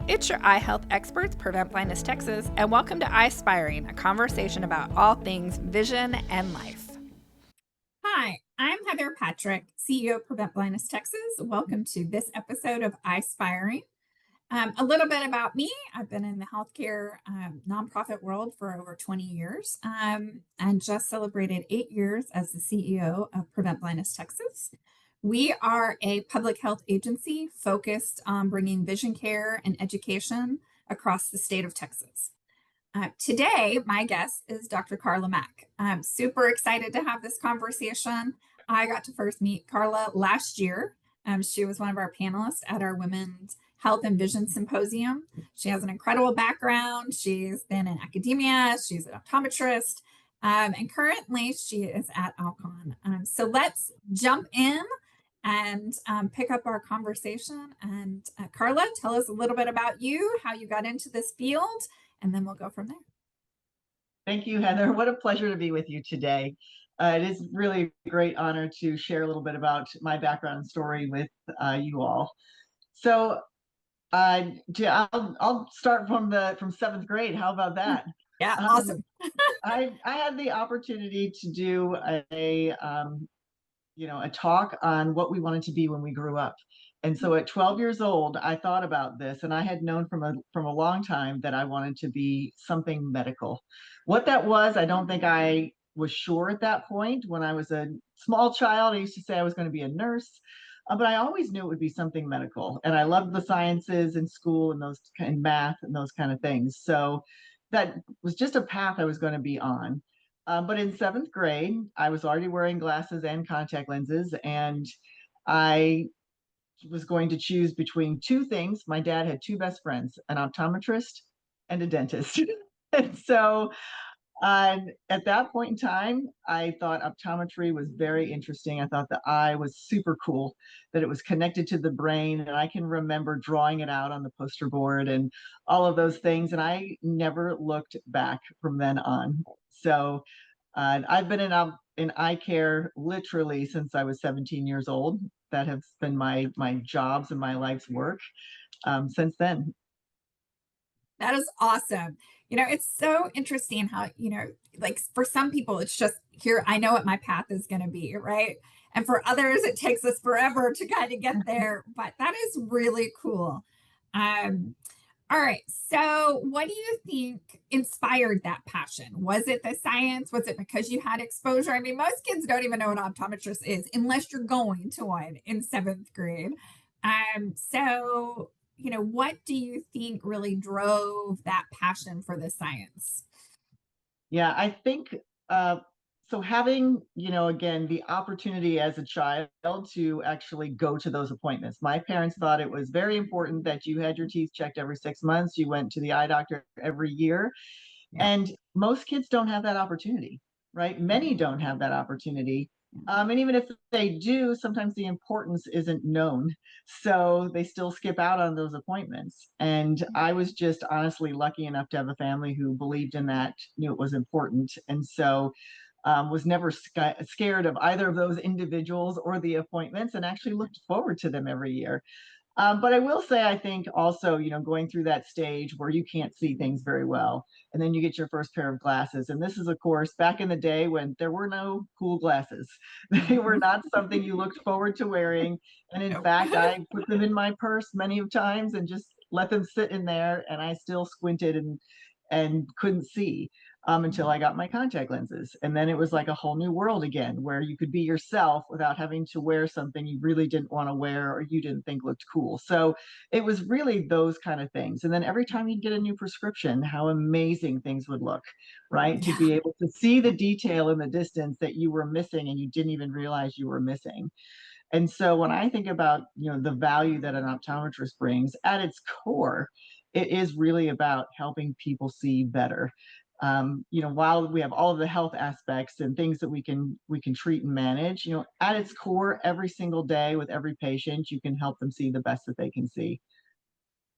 It's your eye health experts, Prevent Blindness Texas, and welcome to Eyespiring, a conversation about all things vision and life. Hi, I'm Heather Patrick, CEO of Prevent Blindness Texas. Welcome to this episode of Eyespiring. A little bit about me. I've been in the healthcare nonprofit world for over 20 years and just celebrated 8 years as the CEO of Prevent Blindness Texas. We are a public health agency focused on bringing vision care and education across the state of Texas. Today, my guest is Dr. Carla Mack. I'm super excited to have this conversation. I got to first meet Carla last year. She was one of our panelists at our Women's Health and Vision Symposium. She has an incredible background. She's been in academia. She's an optometrist. And currently, she is at Alcon. So let's jump in and pick up our conversation. And Carla, tell us a little bit about you, how you got into this field, and then we'll go from there. Thank you, Heather. What a pleasure to be with you today. It is really a great honor to share a little bit about my background and story with you all. So I'll start from seventh grade. How about that? Yeah, awesome. I had the opportunity to do a talk on what we wanted to be when we grew up. And so at 12 years old, I thought about this, and I had known from a long time that I wanted to be something medical. What that was, I don't think I was sure at that point. When I was a small child, I used to say I was going to be a nurse, but I always knew it would be something medical. And I loved the sciences in school and math and those kind of things. So that was just a path I was going to be on. But in seventh grade, I was already wearing glasses and contact lenses, and I was going to choose between two things. My dad had two best friends, an optometrist and a dentist. And so at that point in time, I thought optometry was very interesting. I thought the eye was super cool, that it was connected to the brain. And I can remember drawing it out on the poster board and all of those things. And I never looked back from then on. So I've been in eye care literally since I was 17 years old. That has been my jobs and my life's work since then. That is awesome. It's so interesting how, like for some people, it's just here, I know what my path is going to be, right? And for others, it takes us forever to kind of get there, but that is really cool. All right. So what do you think inspired that passion? Was it the science? Was it because you had exposure? I mean, most kids don't even know what an optometrist is unless you're going to one in seventh grade. So what do you think really drove that passion for the science? Yeah, I think so having, again, the opportunity as a child to actually go to those appointments. My parents thought it was very important that you had your teeth checked every 6 months. You went to the eye doctor every year. Yeah. And most kids don't have that opportunity, right? Many don't have that opportunity. And even if they do, sometimes the importance isn't known. So they still skip out on those appointments. And I was just honestly lucky enough to have a family who believed in that, knew it was important. And so was never scared of either of those individuals or the appointments, and actually looked forward to them every year. But I will say, I think also, going through that stage where you can't see things very well, and then you get your first pair of glasses. And this is, of course, back in the day when there were no cool glasses. They were not something you looked forward to wearing. And in fact, I put them in my purse many of times and just let them sit in there. And I still squinted and couldn't see until I got my contact lenses. And then it was like a whole new world again, where you could be yourself without having to wear something you really didn't want to wear or you didn't think looked cool. So it was really those kind of things. And then every time you'd get a new prescription, how amazing things would look, right? Yeah. To be able to see the detail in the distance that you were missing and you didn't even realize you were missing. And so when I think about, the value that an optometrist brings, at its core, it is really about helping people see better. While we have all of the health aspects and things that we can treat and manage, at its core, every single day with every patient, you can help them see the best that they can see.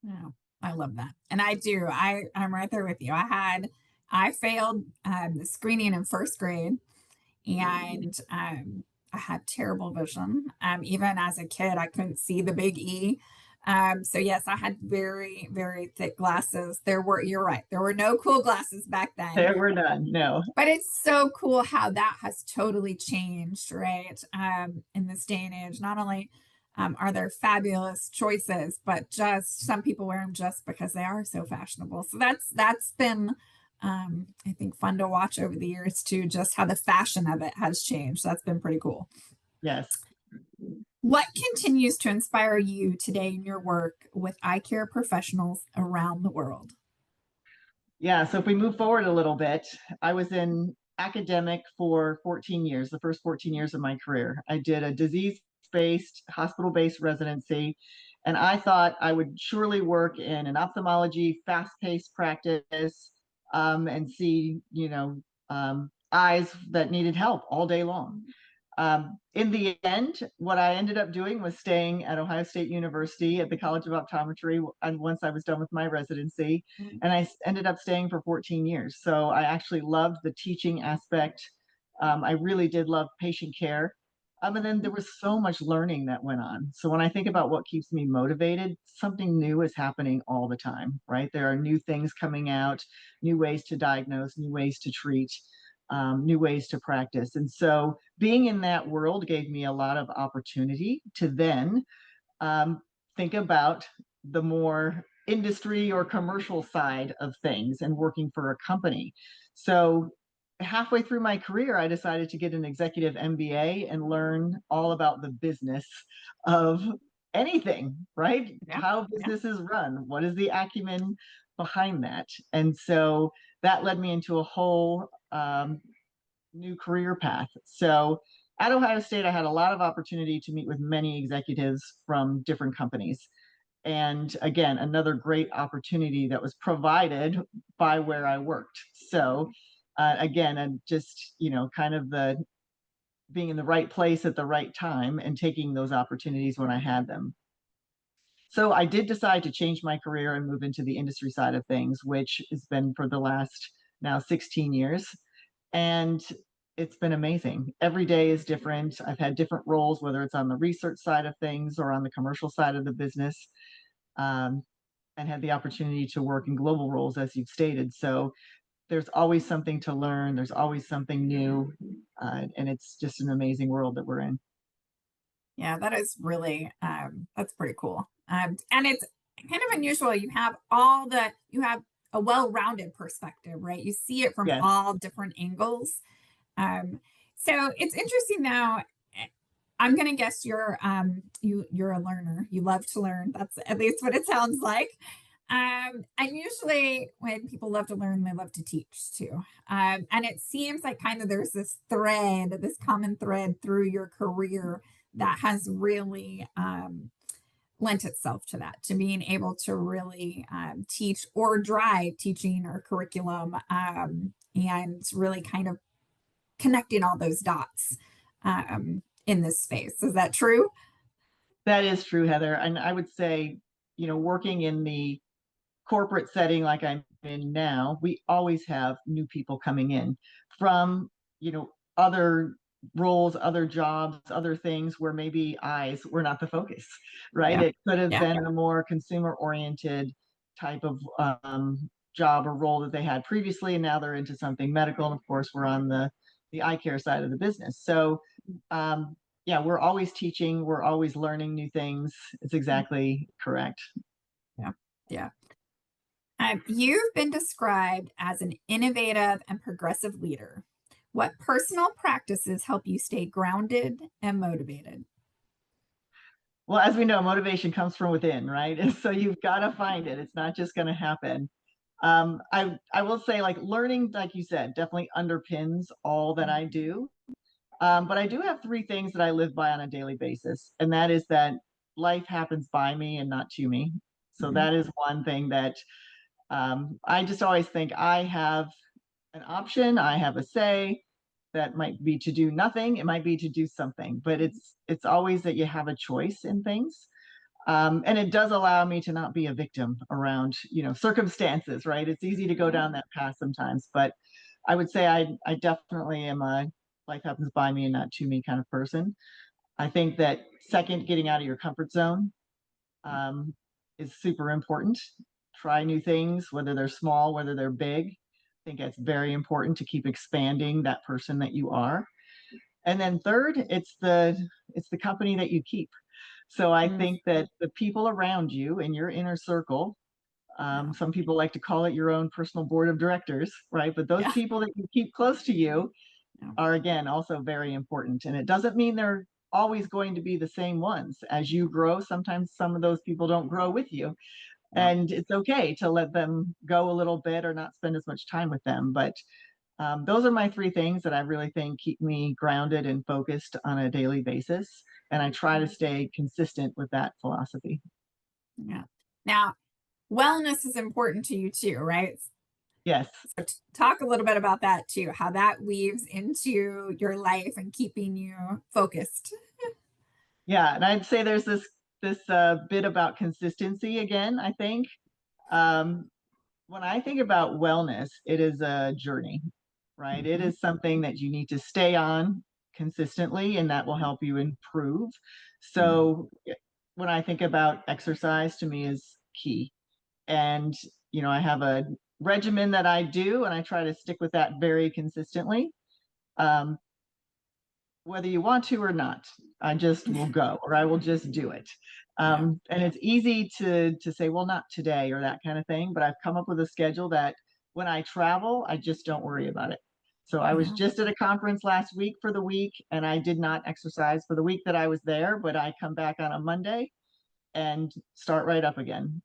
Yeah, I love that. And I do. I'm right there with you. I failed the screening in first grade, and I had terrible vision. Even as a kid, I couldn't see the big E. So yes, I had very, very thick glasses. You're right. There were no cool glasses back then. There were none. No. But it's so cool how that has totally changed, right? In this day and age, not only are there fabulous choices, but just some people wear them just because they are so fashionable. So that's been, I think, fun to watch over the years too, just how the fashion of it has changed. That's been pretty cool. Yes. What continues to inspire you today in your work with eye care professionals around the world? Yeah. So if we move forward a little bit, I was in academic for 14 years, the first 14 years of my career. I did a disease-based, hospital-based residency, and I thought I would surely work in an ophthalmology, fast-paced practice, and see, eyes that needed help all day long. In the end, what I ended up doing was staying at Ohio State University at the College of Optometry. And once I was done with my residency, and I ended up staying for 14 years. So I actually loved the teaching aspect. I really did love patient care. And then there was so much learning that went on. So when I think about what keeps me motivated, something new is happening all the time, right? There are new things coming out, new ways to diagnose, new ways to treat, new ways to practice. And so being in that world gave me a lot of opportunity to then think about the more industry or commercial side of things and working for a company. So halfway through my career, I decided to get an executive MBA and learn all about the business of anything, right? Yeah. How businesses run, what is the acumen behind that? And so that led me into a whole new career path. So at Ohio State, I had a lot of opportunity to meet with many executives from different companies. And again, another great opportunity that was provided by where I worked. So again, and just, kind of the being in the right place at the right time and taking those opportunities when I had them. So I did decide to change my career and move into the industry side of things, which has been for the last now 16 years. And it's been amazing. Every day is different. I've had different roles, whether it's on the research side of things or on the commercial side of the business, um, and had the opportunity to work in global roles, as you've stated. So there's always something to learn. There's always something new. And it's just an amazing world that we're in. Yeah, that is really that's pretty cool. And it's kind of unusual. You have a well-rounded perspective, right? You see it from Yes. all different angles. So it's interesting now. I'm gonna guess you're a learner. You love to learn. That's at least what it sounds like. And usually when people love to learn, they love to teach too. And it seems like kind of there's this common thread through your career that has really lent itself to that, to being able to really teach or drive teaching or curriculum, and really kind of connecting all those dots in this space. Is that true? That is true, Heather. And I would say, working in the corporate setting like I'm in now, we always have new people coming in from, other roles, other jobs, other things where maybe eyes were not the focus, right? Yeah. It could have Yeah. been a more consumer oriented type of job or role that they had previously, and now they're into something medical. And of course, we're on the eye care side of the business. So, yeah, we're always teaching, we're always learning new things. It's exactly correct. Yeah. Yeah. You've been described as an innovative and progressive leader. What personal practices help you stay grounded and motivated? Well, as we know, motivation comes from within, right? And so you've got to find it. It's not just going to happen. I will say, like, learning, like you said, definitely underpins all that I do. But I do have three things that I live by on a daily basis, and that is that life happens by me and not to me. So Mhm. that is one thing that I just always think I have an option, I have a say. That might be to do nothing, it might be to do something, but it's always that you have a choice in things. And it does allow me to not be a victim around, circumstances, right? It's easy to go down that path sometimes, but I would say I definitely am a life happens by me and not to me kind of person. I think that second, getting out of your comfort zone. um, is super important. Try new things, whether they're small, whether they're big. I think it's very important to keep expanding that person that you are. And then third, it's the company that you keep. So I Mm, think that the people around you in your inner circle, yeah. some people like to call it your own personal board of directors, right? But those Yeah. people that you keep close to you Yeah. are, again, also very important. And it doesn't mean they're always going to be the same ones. As you grow, sometimes some of those people don't grow with you. Yeah. And it's okay to let them go a little bit or not spend as much time with them. But those are my three things that I really think keep me grounded and focused on a daily basis. And I try to stay consistent with that philosophy. Yeah. Now, wellness is important to you too, right? Yes. So talk a little bit about that too, how that weaves into your life and keeping you focused. Yeah. And I'd say there's this bit about consistency again, I think. Um, when I think about wellness, it is a journey, right? It Mhm. is something that you need to stay on consistently, and that will help you improve. Yeah. So when I think about exercise, to me is key. And, I have a regimen that I do, and I try to stick with that very consistently. Um, whether you want to or not, I just will go, or I will just do it. Yeah. And it's easy to say, well, not today or that kind of thing. But I've come up with a schedule that when I travel, I just don't worry about it. So I was Yeah. just at a conference last week for the week, and I did not exercise for the week that I was there, but I come back on a Monday and start right up again.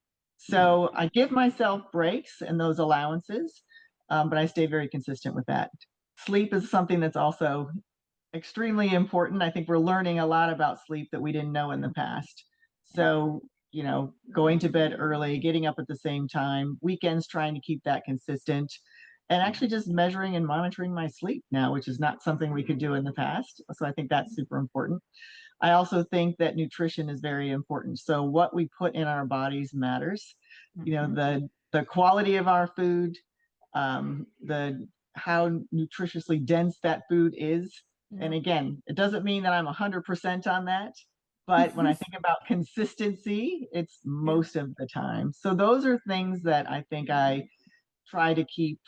Yeah. So I give myself breaks and those allowances, but I stay very consistent with that. Sleep is something that's also extremely important. I think we're learning a lot about sleep that we didn't know in the past. Yeah. So, going to bed early, getting up at the same time, weekends trying to keep that consistent, and Yeah. actually just measuring and monitoring my sleep now, which is not something we could do in the past. So I think that's super important. I also think that nutrition is very important. So what we put in our bodies matters. Mhm. The quality of our food, the how nutritiously dense that food is. Yeah. And again, it doesn't mean that I'm 100% on that, but when I think about consistency, it's Yeah. most of the time. So those are things that I think I try to keep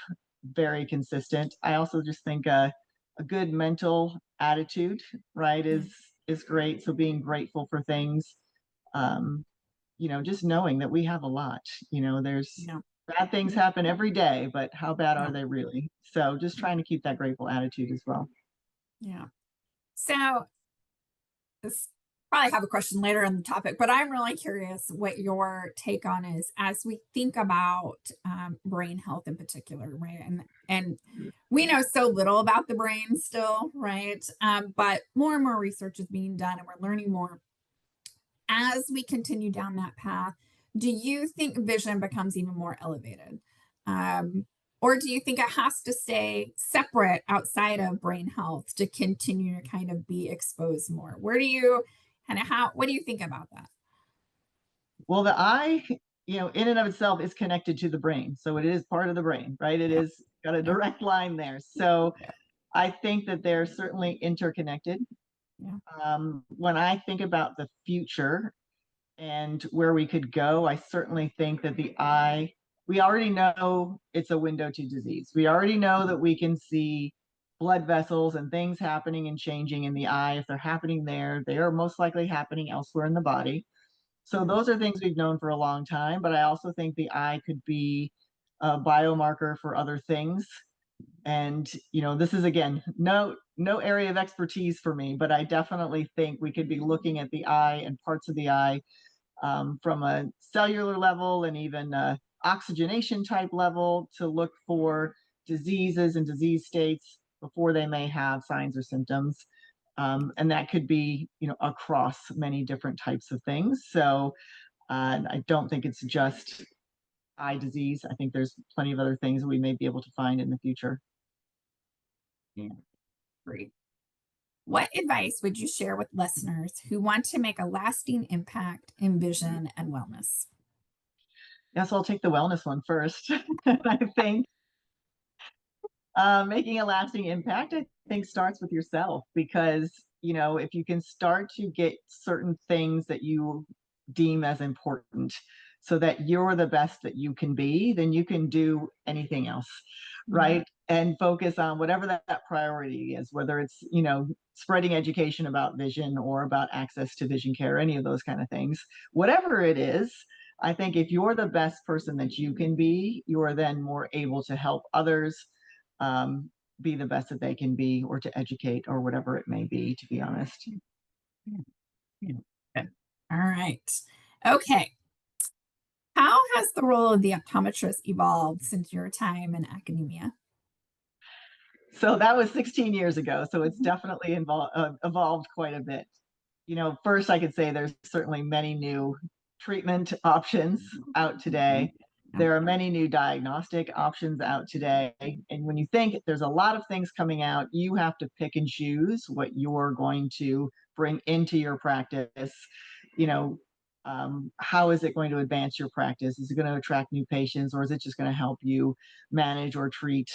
very consistent. I also just think a good mental attitude, right, Yeah. is great. So being grateful for things, um, just knowing that we have a lot. There's Yeah. bad things happen every day, but how bad Yeah. are they really? So just Yeah. trying to keep that grateful attitude as well. Yeah. So this probably have a question later on the topic, but I'm really curious what your take on is as we think about brain health in particular, right? And we know so little about the brain still, right? But more and more research is being done, and we're learning more as we continue down that path. Do you think vision becomes even more elevated? Um, or do you think it has to stay separate outside of brain health to continue to kind of be exposed more? Where do you kind of what do you think about that? Well, the eye, in and of itself is connected to the brain. So it is part of the brain, right? It Yeah, is got a yeah, direct line there. So yeah, I think that they're certainly interconnected. yeah, When I think about the future and where we could go, I certainly think that the eye, we already know it's a window to disease. We already know that we can see blood vessels and things happening and changing in the eye. If they're happening there, they are most likely happening elsewhere in the body. So yeah, those are things we've known for a long time, but I also think the eye could be a biomarker for other things. And this is, again, no area of expertise for me, but I definitely think we could be looking at the eye and parts of the eye, from a cellular level and even oxygenation type level, to look for diseases and disease states before they may have signs or symptoms. And that could be, across many different types of things. So I don't think it's just eye disease. I think there's plenty of other things we may be able to find in the future. yeah. Great. What advice would you share with listeners who want to make a lasting impact in vision and wellness? Yes, I'll take the wellness one first. I think making a lasting impact, I think, starts with yourself, because if you can start to get certain things that you deem as important so that you're the best that you can be, then you can do anything else, right? And focus on whatever that priority is, whether it's, spreading education about vision or about access to vision care, any of those kind of things. Whatever it is, I think if you're the best person that you can be, you are then more able to help others be the best that they can be, or to educate, or whatever it may be, to be honest. Yeah. Good. All right. Okay. How has the role of the optometrist evolved since your time in academia? So that was 16 years ago. So it's definitely evolved quite a bit. First I could say there's certainly many new treatment options out today. There are many new diagnostic options out today. And when you think there's a lot of things coming out, you have to pick and choose what you're going to bring into your practice. You know, how is it going to advance your practice? Is it going to attract new patients, or is it just going to help you manage or treat,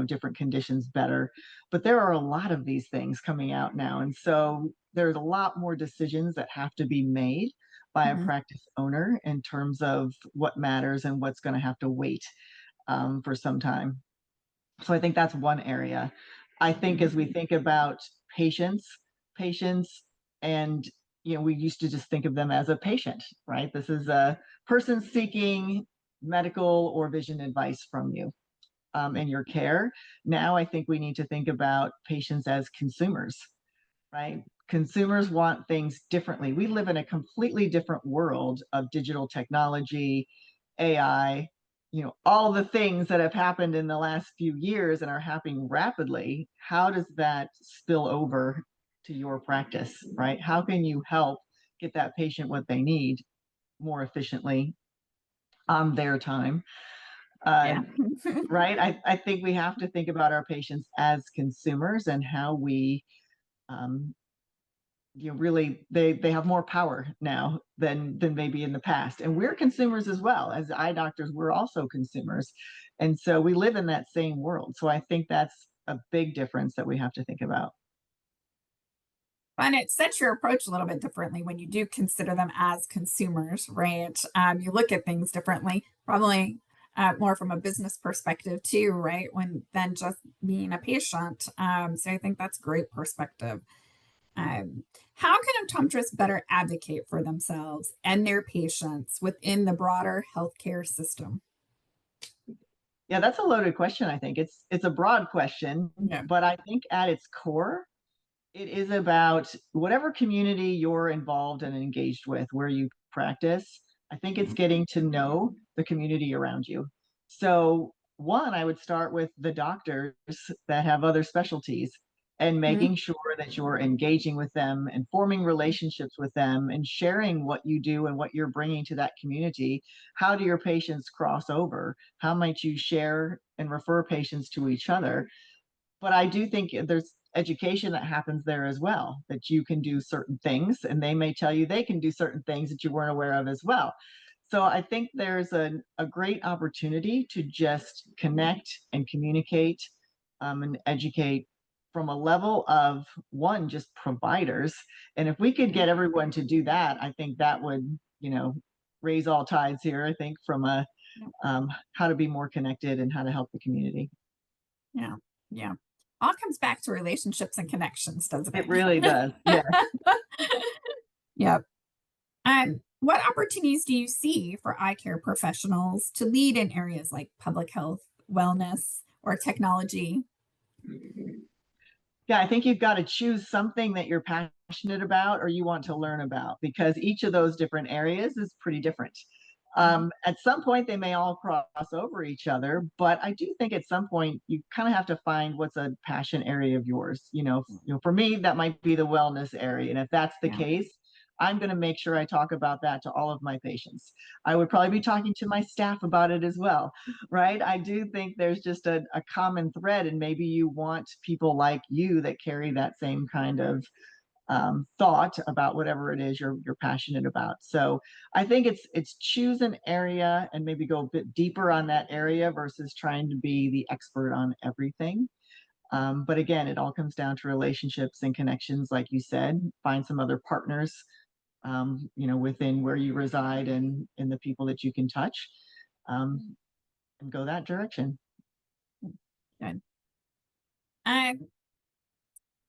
different conditions better? But there are a lot of these things coming out now. And so there's a lot more decisions that have to be made by a practice owner in terms of what matters and what's going to have to wait for some time. So I think that's one area. I think as we think about patients, and we used to just think of them as a patient, right? This is a person seeking medical or vision advice from you in your care. Now I think we need to think about patients as consumers, right? Consumers want things differently. We live in a completely different world of digital technology, AI, all the things that have happened in the last few years and are happening rapidly. How does that spill over to your practice, right? How can you help get that patient what they need more efficiently on their time? Yeah. Right? I think we have to think about our patients as consumers and how we really they have more power now than maybe in the past, and we're consumers as well. As eye doctors, we're also consumers, and so we live in that same world. So I think that's a big difference that we have to think about. And it sets your approach a little bit differently when you do consider them as consumers, right? You look at things differently, probably more from a business perspective too, right? When than just being a patient. So I think that's great perspective. Um, how can optometrists better advocate for themselves and their patients within the broader healthcare system? Yeah, that's a loaded question. I think it's a broad question, Yeah. but I think at its core it is about whatever community you're involved and engaged with, where you practice. I think it's getting to know the community around you. So, one, I would start with the doctors that have other specialties and Mhm. making sure that you're engaging with them and forming relationships with them and sharing what you do and what you're bringing to that community. How do your patients cross over? How might you share and refer patients to each other? But I do think there's education that happens there as well, that you can do certain things and they may tell you they can do certain things that you weren't aware of as well. So I think there's a great opportunity to just connect and communicate and educate from a level of one, just providers. And if we could get everyone to do that, I think that would, raise all tides here, I think, from a how to be more connected and how to help the community. Yeah. Yeah. All comes back to relationships and connections, doesn't It it? really does. Yeah. Yep. What opportunities do you see for eye care professionals to lead in areas like public health, wellness, or technology? Yeah, I think you've got to choose something that you're passionate about or you want to learn about, because each of those different areas is pretty different. Mhm. At some point, they may all cross over each other, but I do think at some point you kind of have to find what's a passion area of yours. For me, that might be the wellness area, and if that's the Yeah. case, I'm going to make sure I talk about that to all of my patients. I would probably be talking to my staff about it as well, right? I do think there's just a common thread, and maybe you want people like you that carry that same kind of thought about whatever it is you're passionate about. So I think it's choose an area and maybe go a bit deeper on that area versus trying to be the expert on everything. But again, it all comes down to relationships and connections, like you said. Find some other partners within where you reside and the people that you can touch, and go that direction. Good.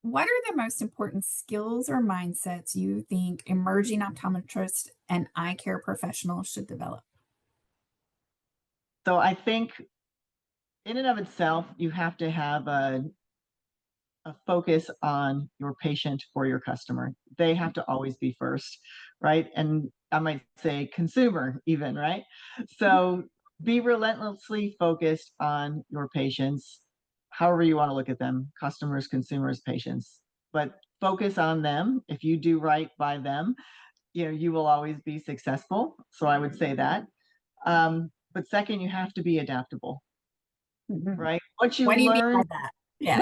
What are the most important skills or mindsets you think emerging optometrists and eye care professionals should develop? So I think in and of itself, you have to have a focus on your patient or your customer. They have to always be first, right? And I might say consumer, even, right? So be relentlessly focused on your patients, however you want to look at them, customers, consumers, patients, but focus on them. If you do right by them, you will always be successful. So I would say that. But second, you have to be adaptable, Mhm. right? What you What do you mean by learn that? Yeah.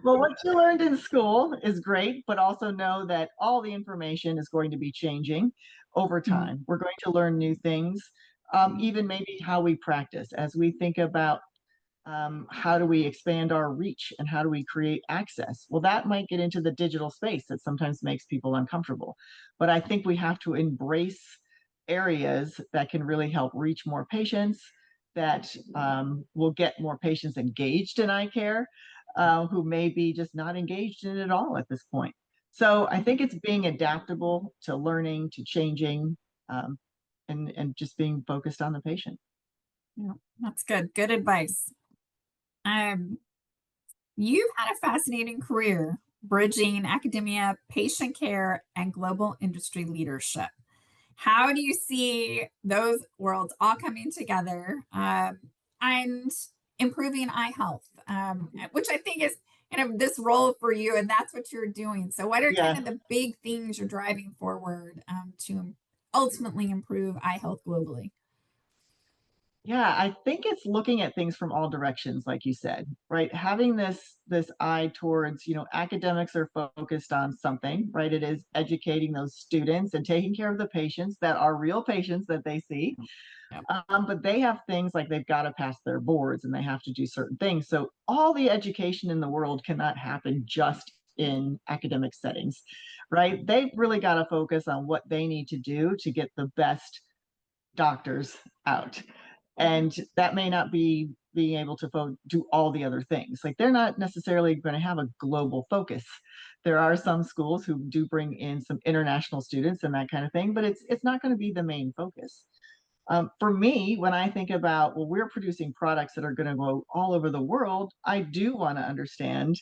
well, what you learned in school is great, but also know that all the information is going to be changing over Mhm. time. We're going to learn new things, even maybe how we practice as we think about how do we expand our reach and how do we create access? Well, that might get into the digital space that sometimes makes people uncomfortable. But I think we have to embrace areas that can really help reach more patients, that will get more patients engaged in eye care, who may be just not engaged in it at all at this point. So I think it's being adaptable to learning, to changing, um, and just being focused on the patient. Yeah, that's good. Good advice. Um, you've had a fascinating career bridging academia, patient care, and global industry leadership. How do you see those worlds all coming together and improving eye health, which I think is kind of this role for you, and that's what you're doing. So, what are kind Yeah. of the big things you're driving forward to ultimately improve eye health globally? Yeah, I think it's looking at things from all directions, like you said, right? Having this eye towards, academics are focused on something, right? It is educating those students and taking care of the patients that are real patients that they see. Yep. But they have things like they've got to pass their boards and they have to do certain things. So all the education in the world cannot happen just in academic settings, right? They've really got to focus on what they need to do to get the best doctors out. And that may not be being able to do all the other things. Like they're not necessarily going to have a global focus. There are some schools who do bring in some international students and that kind of thing, but it's not going to be the main focus. For me, when I think about, well, we're producing products that are going to go all over the world, I do want to understand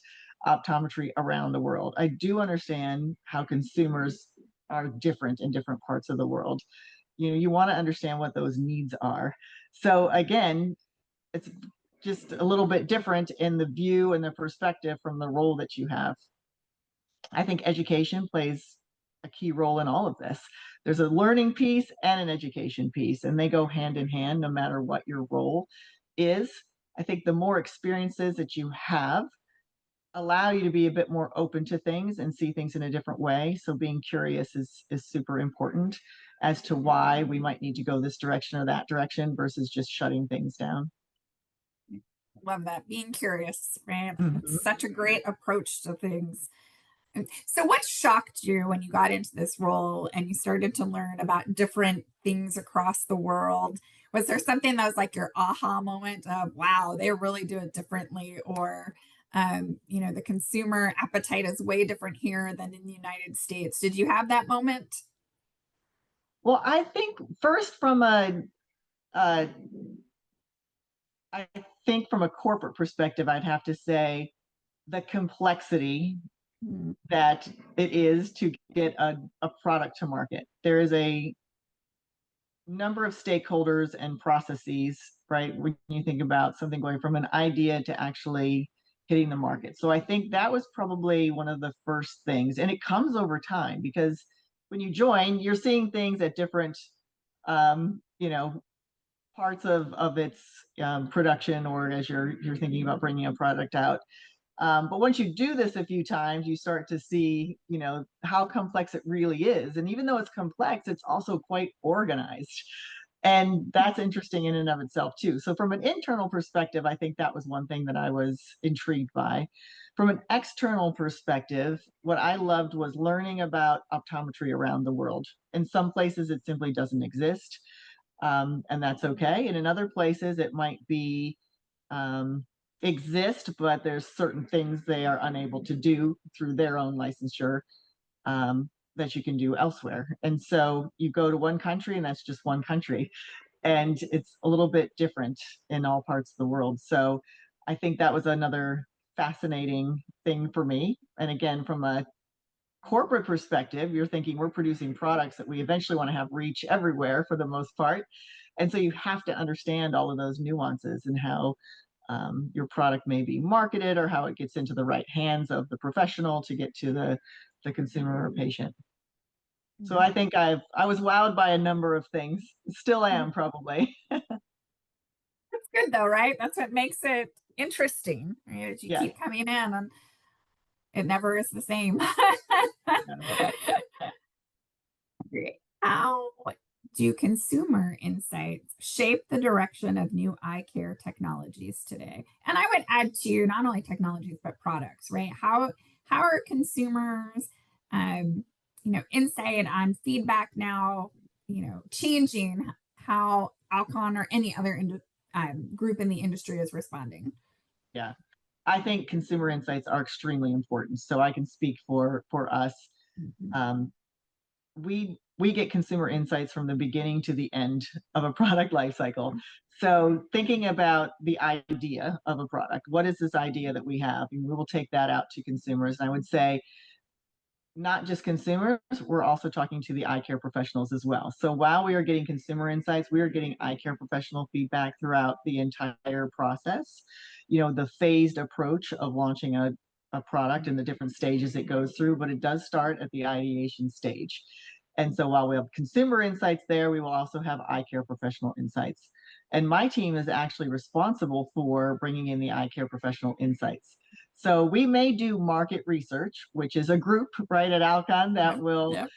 optometry around the world. I do understand how consumers are different in different parts of the world. You want to understand what those needs are. So again, it's just a little bit different in the view and the perspective from the role that you have. I think education plays a key role in all of this. There's a learning piece and an education piece, and they go hand in hand no matter what your role is. I think the more experiences that you have allow you to be a bit more open to things and see things in a different way. So being curious is super important as to why we might need to go this direction or that direction versus just shutting things down. Love that. Being curious, right? It's Mhm. such a great approach to things. So, what shocked you when you got into this role and you started to learn about different things across the world? Was there something that was like your aha moment of, wow, they really do it differently? Or, the consumer appetite is way different here than in the United States. Did you have that moment? Well, I think first uh, I think from a corporate perspective, I'd have to say the complexity Mm, that it is to get a product to market. There is a number of stakeholders and processes, right? When you think about something going from an idea to actually hitting the market. So I think that was probably one of the first things. And it comes over time because when you join, you're seeing things at different, um, you know, parts of its production, or as you're thinking about bringing a product out. But once you do this a few times, you start to see, how complex it really is. And even though it's complex, it's also quite organized. And that's interesting in and of itself too. So from an internal perspective, I think that was one thing that I was intrigued by. From an external perspective, what I loved was learning about optometry around the world. In some places, it simply doesn't exist, and that's okay. And in other places, it might be um, exist, but there's certain things they are unable to do through their own licensure, that you can do elsewhere. And so you go to one country, and that's just one country, and it's a little bit different in all parts of the world. So I think that was another fascinating thing for me. And again, from a corporate perspective, you're thinking we're producing products that we eventually want to have reach everywhere for the most part. And so you have to understand all of those nuances and how your product may be marketed or how it gets into the right hands of the professional to get to the consumer or patient. So I think I was wowed by a number of things. Still am probably. That's good though, right? That's what makes it interesting. Right? As you Yes. keep coming in and it never is the same. Great. How do consumer insights shape the direction of new eye care technologies today? And I would add to not only technologies but products, right? How are consumers, insight on feedback now, changing how Alcon or any other group in the industry is responding? Yeah. I think consumer insights are extremely important. So I can speak for us. Mhm. Um, we get consumer insights from the beginning to the end of a product life cycle. So thinking about the idea of a product, what is this idea that we have? And we will take that out to consumers. And I would say not just consumers, we're also talking to the eye care professionals as well. So while we are getting consumer insights, we are getting eye care professional feedback throughout the entire process. The phased approach of launching a product and the different stages it goes through, but it does start at the ideation stage. And so while we have consumer insights there, we will also have eye care professional insights. And my team is actually responsible for bringing in the eye care professional insights. So we may do market research, which is a group right at Alcon that Yep, will yep.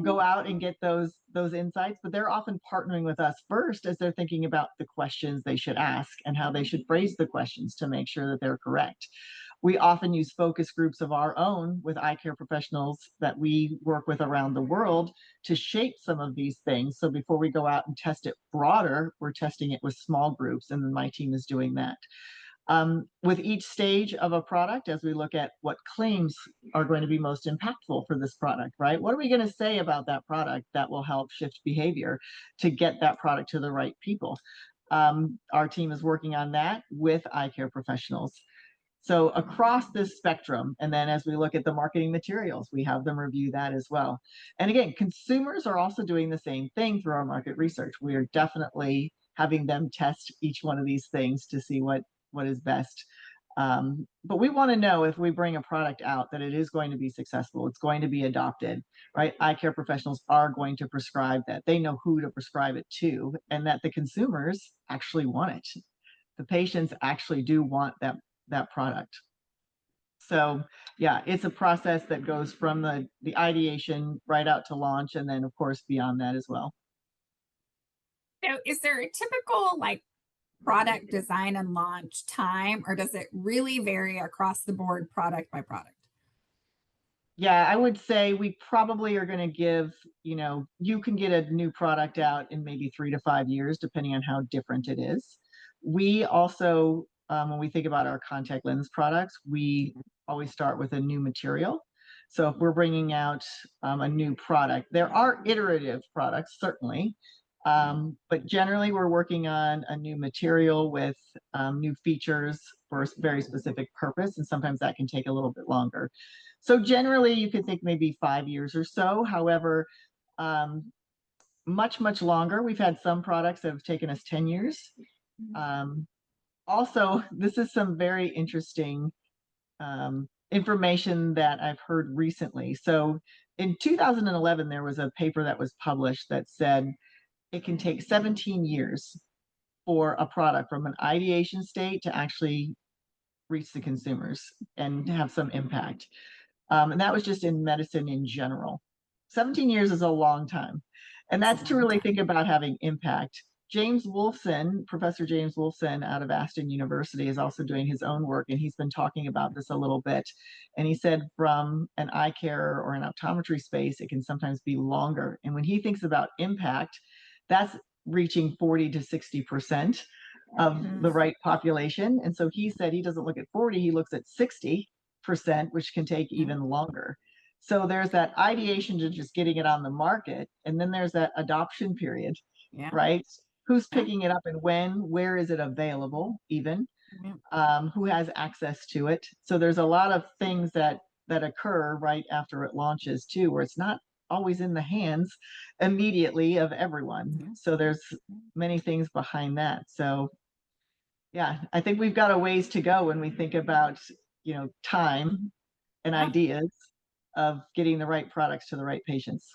go out and get those insights, but they're often partnering with us first as they're thinking about the questions they should ask and how they should phrase the questions to make sure that they're correct. We often use focus groups of our own with eye care professionals that we work with around the world to shape some of these things. So before we go out and test it broader, we're testing it with small groups, and then my team is doing that. With each stage of a product, as we look at what claims are going to be most impactful for this product, right? What are we going to say about that product that will help shift behavior to get that product to the right people? Our team is working on that with eye care professionals. So across this spectrum, and then as we look at the marketing materials, we have them review that as well. And again, consumers are also doing the same thing through our market research. We are definitely having them test each one of these things to see what is best. But we want to know if we bring a product out that it is going to be successful, it's going to be adopted, right? Eye care professionals are going to prescribe that. They know who to prescribe it to, and that the consumers actually want it. The patients actually do want that product. So yeah, it's a process that goes from the ideation right out to launch, and then of course beyond that as well. So is there a typical product design and launch time, or does it really vary across the board product by product? Yeah, I would say we probably are going to give, you can get a new product out in maybe 3 to 5 years, depending on how different it is. We also, when we think about our contact lens products, we always start with a new material. So if we're bringing out a new product, there are iterative products, certainly. But generally, we're working on a new material with new features for a very specific purpose, and sometimes that can take a little bit longer. So generally, you could think maybe 5 years or so. However, um, much longer. We've had some products that have taken us 10 years. Um, Also, this is some very interesting information that I've heard recently. So in 2011, there was a paper that was published that said it can take 17 years for a product from an ideation state to actually reach the consumers and have some impact. And that was just in medicine in general. 17 years is a long time. And It's a that's to long really think time. about having impact. James Wolfson, Professor James Wolfson out of Aston University, is also doing his own work, and he's been talking about this a little bit. And he said from an eye care or an optometry space, it can sometimes be longer. And when he thinks about impact, that's reaching 40 to 60% of the right population. And so he said he doesn't look at 40, he looks at 60%, which can take even longer. So there's that ideation to just getting it on the market, and then there's that adoption period, right? Who's picking it up and when? Where is it available? Even who has access to it? So there's a lot of things that occur right after it launches too, where it's not always in the hands immediately of everyone. So there's many things behind that. So yeah, I think we've got a ways to go when we think about time and ideas of getting the right products to the right patients.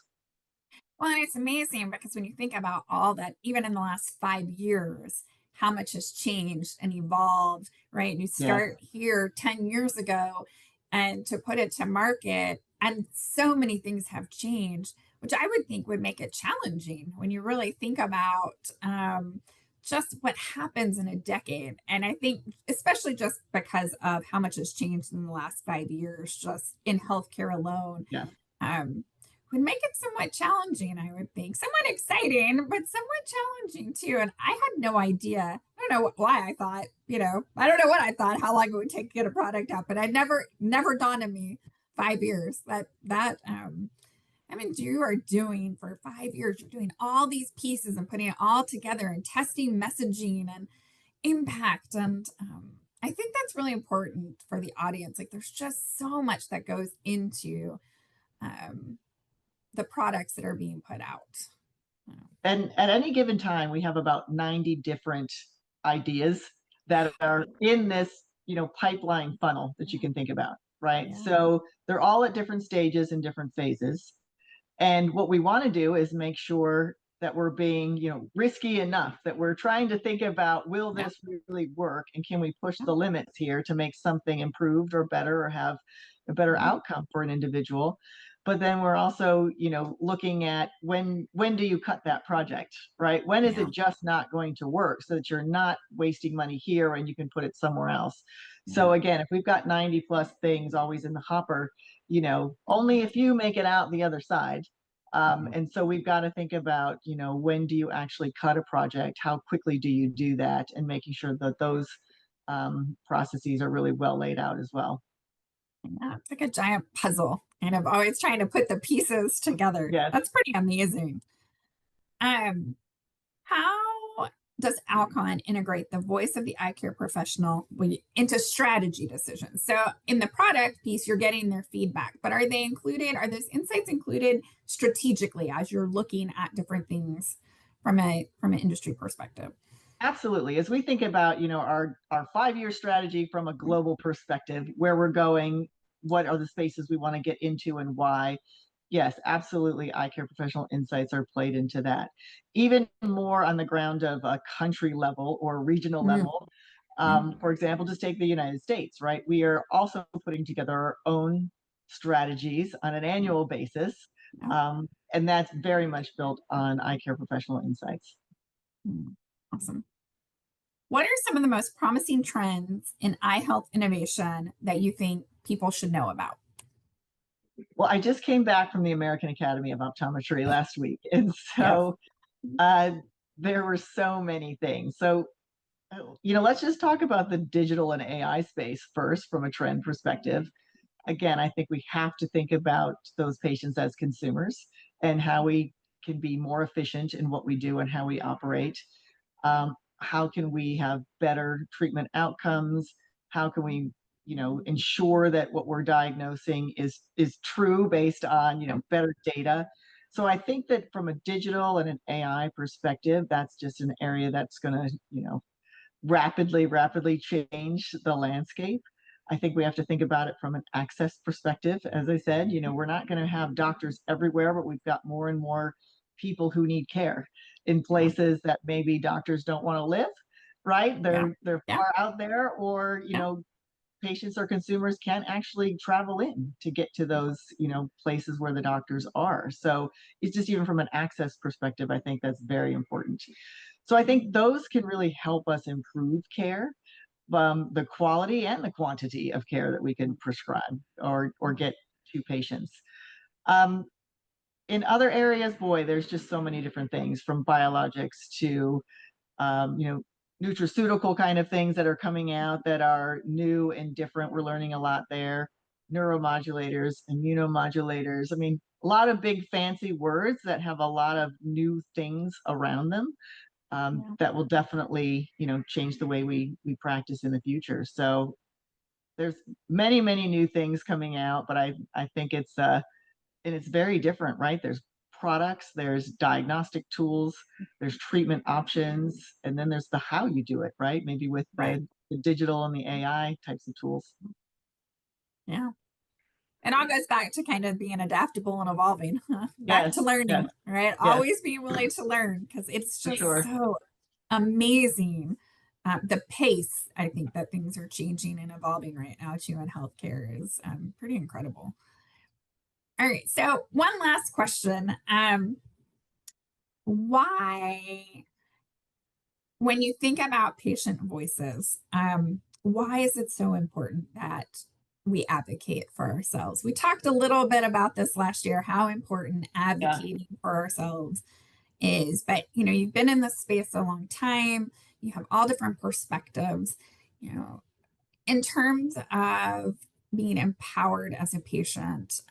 Well, and it's amazing because when you think about all that, even in the last 5 years, how much has changed and evolved, right? And you start here 10 years ago and to put it to market, and so many things have changed, which I would think would make it challenging when you really think about just what happens in a decade. And I think, especially just because of how much has changed in the last 5 years, just in healthcare alone. Would make it somewhat challenging, I would think. Somewhat exciting, but somewhat challenging too. And I had no idea. I don't know why I thought, I don't know what I thought, how long it would take to get a product out, but I never dawned on me 5 years I mean, you are doing for 5 years, you're doing all these pieces and putting it all together and testing messaging and impact. And I think that's really important for the audience. Like, there's just so much that goes into the products that are being put out. And at any given time, we have about 90 different ideas that are in this, pipeline funnel that you can think about, right? So they're all at different stages and different phases. And what we want to do is make sure that we're being, risky enough, that we're trying to think about, will this really work? And can we push the limits here to make something improved or better or have a better outcome for an individual? But then we're also, looking at when do you cut that project, right? When is it just not going to work, so that you're not wasting money here and you can put it somewhere else? So again, if we've got 90 plus things always in the hopper, only a few make it out the other side. And so we've got to think about, when do you actually cut a project? How quickly do you do that? And making sure that those processes are really well laid out as well. Yeah, it's like a giant puzzle, and I'm always trying to put the pieces together. That's pretty amazing. How does Alcon integrate the voice of the eye care professional into strategy decisions? So in the product piece, you're getting their feedback, but are those insights included strategically as you're looking at different things from an industry perspective? Absolutely. As we think about, our 5-year strategy from a global perspective, where we're going, what are the spaces we want to get into and why? Yes, absolutely. Eye care professional insights are played into that. Even more on the ground of a country level or regional level. For example, just take the United States, right? We are also putting together our own strategies on an annual basis. And that's very much built on eye care professional insights. Awesome. What are some of the most promising trends in eye health innovation that you think people should know about? Well, I just came back from the American Academy of Optometry last week. And so there were so many things. So, let's just talk about the digital and AI space first from a trend perspective. Again, I think we have to think about those patients as consumers and how we can be more efficient in what we do and how we operate. How can we have better treatment outcomes? How can we, ensure that what we're diagnosing is true based on, better data? So I think that from a digital and an AI perspective, that's just an area that's going to, rapidly change the landscape. I think we have to think about it from an access perspective. As I said, we're not going to have doctors everywhere, but we've got more and more people who need care in places that maybe doctors don't want to live, right? They're far out there, or, patients or consumers can't actually travel in to get to those, places where the doctors are. So it's just, even from an access perspective, I think that's very important. So I think those can really help us improve care, the quality and the quantity of care that we can prescribe or get to patients. Um, in other areas, boy, there's just so many different things, from biologics to you know, nutraceutical kind of things that are coming out that are new and different. We're learning a lot there. Neuromodulators, immunomodulators. I mean, a lot of big fancy words that have a lot of new things around them, that will definitely, change the way we practice in the future. So there's many new things coming out, but I think and it's very different, right? There's products, there's diagnostic tools, there's treatment options, and then there's the how you do it, right? Maybe with the digital and the AI types of tools. Yeah. It all goes back to kind of being adaptable and evolving, back to Yes, yes, learning, right? yes, Always being willing to learn, because it's for just sure. so amazing. The pace, I think, that things are changing and evolving right now too in healthcare is pretty incredible. All right. So one last question. Why, when you think about patient voices, why is it so important that we advocate for ourselves? We talked a little bit about this last year, how important Yeah. advocating for ourselves is. But you've been in this space a long time. You have all different perspectives. In terms of being empowered as a patient,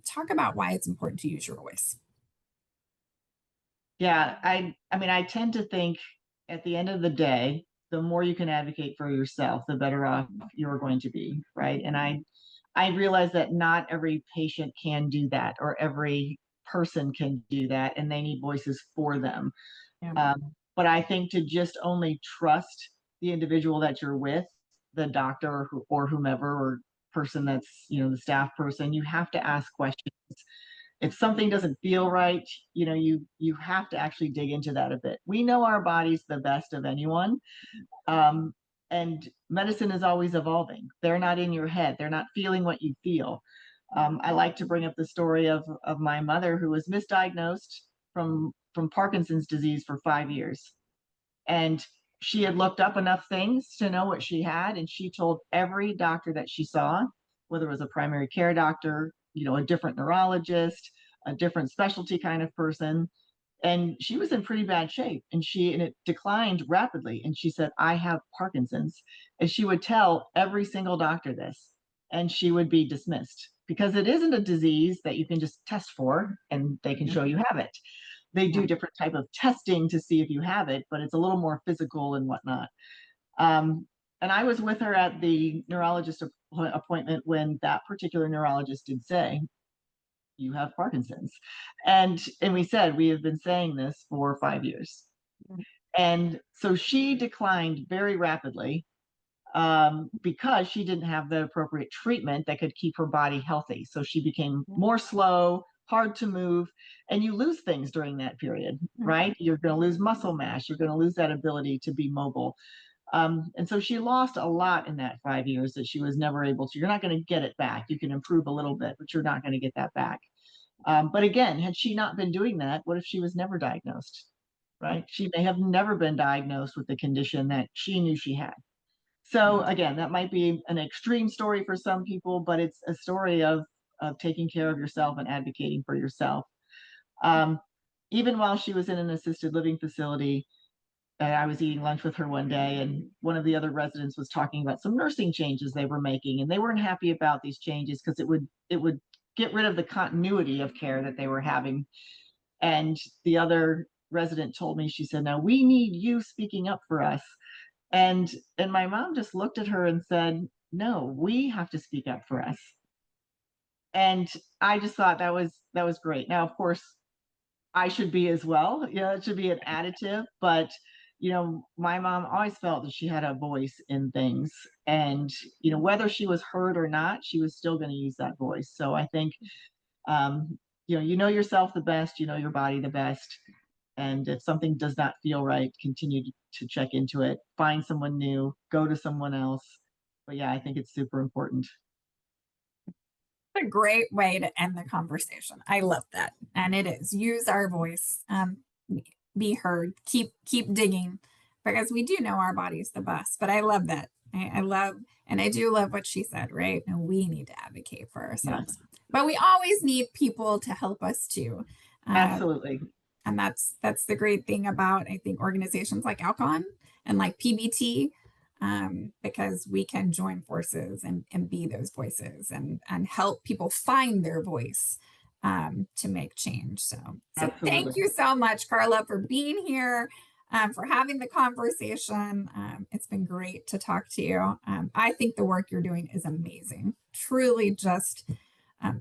talk about why it's important to use your voice. Yeah, I mean, I tend to think at the end of the day, the more you can advocate for yourself, the better off you're going to be, right? And I realize that not every patient can do that, or every person can do that, and they need voices for them. Yeah. But I think to just only trust the individual that you're with, the doctor or whomever, or person that's, the staff person, you have to ask questions. If something doesn't feel right, you have to actually dig into that a bit. We know our bodies the best of anyone. Um, and medicine is always evolving. They're not in your head. They're not feeling what you feel. I like to bring up the story of my mother, who was misdiagnosed from Parkinson's disease for 5 years. And she had looked up enough things to know what she had, and she told every doctor that she saw, whether it was a primary care doctor, a different neurologist, a different specialty kind of person, and she was in pretty bad shape, and it declined rapidly, and she said, I have Parkinson's. And she would tell every single doctor this, and she would be dismissed, because it isn't a disease that you can just test for and they can show you have it. They do different type of testing to see if you have it, but it's a little more physical and whatnot. And I was with her at the neurologist appointment when that particular neurologist did say, you have Parkinson's. And we said, we have been saying this for 5 years. And so she declined very rapidly, because she didn't have the appropriate treatment that could keep her body healthy. So she became more slow, hard to move, and you lose things during that period, right? You're going to lose muscle mass. You're going to lose that ability to be mobile. And so she lost a lot in that 5 years that she was never able to. You're not going to get it back. You can improve a little bit, but you're not going to get that back. But again, had she not been doing that, what if she was never diagnosed, right? She may have never been diagnosed with the condition that she knew she had. So again, that might be an extreme story for some people, but it's a story of taking care of yourself and advocating for yourself. Um, Even while she was in an assisted living facility, I was eating lunch with her one day, and one of the other residents was talking about some nursing changes they were making, and they weren't happy about these changes because it would get rid of the continuity of care that they were having. And the other resident told me, she said, "Now we need you speaking up for us." And my mom just looked at her and said, "No, we have to speak up for us." And I just thought that was great. Now, of course, I should be as well. It should be an additive, but my mom always felt that she had a voice in things, and whether she was heard or not, she was still going to use that voice. So I think, you know yourself the best, you know your body the best, and if something does not feel right, continue to check into it, find someone new, go to someone else. But yeah, I think it's super important. A great way to end the conversation. I love that. And it is use our voice. be heard, keep digging, because we do know our body's the best. But I love that. I love, and I do love what she said, right? And we need to advocate for Yeah, ourselves, but we always need people to help us too. Uh, absolutely. and that's the great thing about, I think, organizations like Alcon and like PBT, because we can join forces and be those voices and help people find their voice, to make change. So Absolutely. thank you so much, Carla, for being here, for having the conversation. It's been great to talk to you. I think the work you're doing is amazing, truly just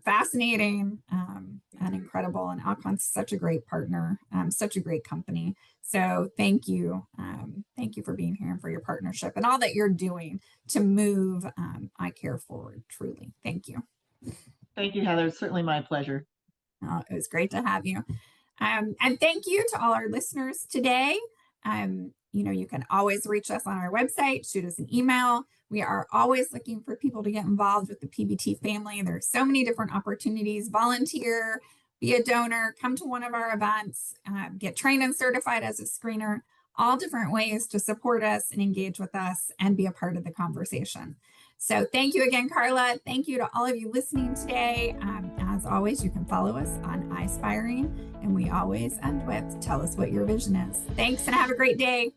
fascinating, and incredible. And Alcon's such a great partner, such a great company. So thank you. Thank you for being here and for your partnership and all that you're doing to move eye care forward. Truly. Thank you. Thank you, Heather. It's certainly my pleasure. It was great to have you. And thank you to all our listeners today. You can always reach us on our website, shoot us an email. We are always looking for people to get involved with the PBT family. There's so many different opportunities: volunteer, be a donor, come to one of our events, get trained and certified as a screener, all different ways to support us and engage with us and be a part of the conversation. So thank you again, Carla. Thank you to all of you listening today. As always, you can follow us on Eyespiring, and we always end with, tell us what your vision is. Thanks and have a great day.